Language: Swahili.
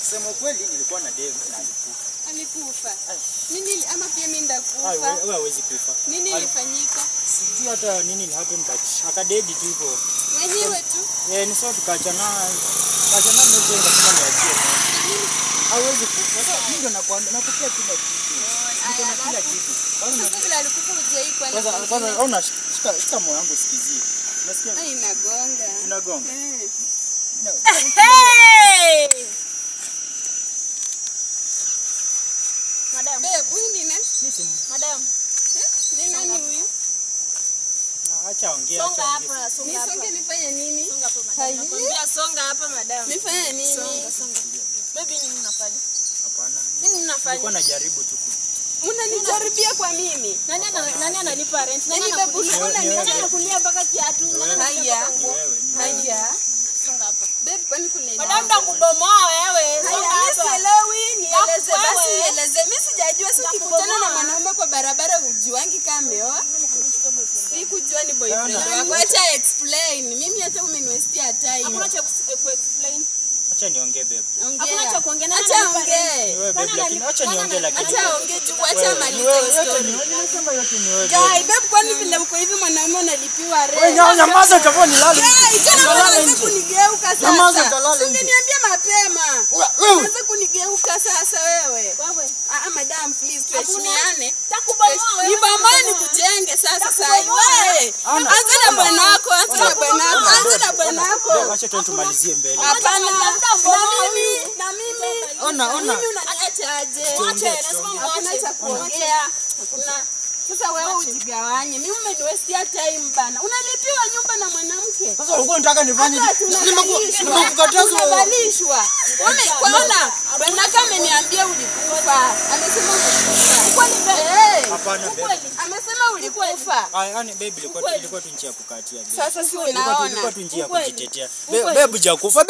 Kusema kweli nilikuwa na demu na alikufa. Alikufa. Nini ama pia mimi ndakufa? Wewe hawezi kufa. Nini ilifanyika? Sijui hata nini ni happen but akadedi tu hivyo. Mwenyewe tu. Ni sawa tukaachana. Kaachana ndio kama niachie. Hawezi kufa. Sasa mimi ndo nakwambia nakupea kila kitu. Niko na kila kitu. Sasa vile alikufa ujai kwa nini? Kwanza una shika moyo wangu sikizie. Unasikia? Ai inagonga. Inagonga. Hey! Madam. Babe, huyu ni nani? Madam. Ni nani huyu? Acha ongea. Songa hapa, songa hapa. Nisonge nifanye nini? Songa hapa madam. Nakwambia songa hapa madam. Nifanye nini? Songa. Baby nini unafanya? Hapana. Nini unafanya? Nilikuwa najaribu tu. Unanijaribia kwa mimi? Nani ananipa rent? Nani anakulia mpaka kiatu? Haya. Songa hapa. Babe, kwani kuna nini? Madam ndakubomoa wewe. Songa hapa. Sielewi, nieleze basi nieleze. Mimi sijajua sikikutana na mwanaume kwa barabara ujuangi kama ameoa. Sikujua ni boyfriend wako. Acha explain. Mimi hata umeniwestia time. Hakuna cha ku-explain. Acha niongee babe. Hakuna cha kuongea nani? Acha ongee. Wewe babe lakini acha niongee lakini. Acha ongee tu, acha malize story. Nimesema yote ni wewe. Guy, babe kwani vile uko hivi mwanaume unalipiwa rent? Wewe nyamaza utakuwa nilale. Guy, tena unaanza kunigeuka sasa. Nyamaza utalala. Ungeniambia mapema. Unaanza kunigeuka sasa wewe. Madam please tuheshimiane. Takubomoa wewe. Nibomoe nikujenge sasa sasa. Wewe. Anza na bwanako, anza na bwanako, anza na bwanako. Acha tu tumalizie mbele. Hapana. Na mimi. Ona. Mimi unaniachaje? Hakuna cha kuongea. Hakuna. Sasa wewe ujigawanye. Mimi umeniwestia time bana. Unalipiwa nyumba na mwanamke. Sasa ulikuwa unataka nifanye nimekukataza. Unavalishwa. Umeona? Bwanaka ameniambia ulikufa. Amesema ulikufa. Kwani babe? Hapana babe. Amesema ulikufa. Yaani babe ilikuwa tu njia ya kukatia. Sasa si unaona. Ilikuwa tu njia ya kujitetea. Babe hujakufa.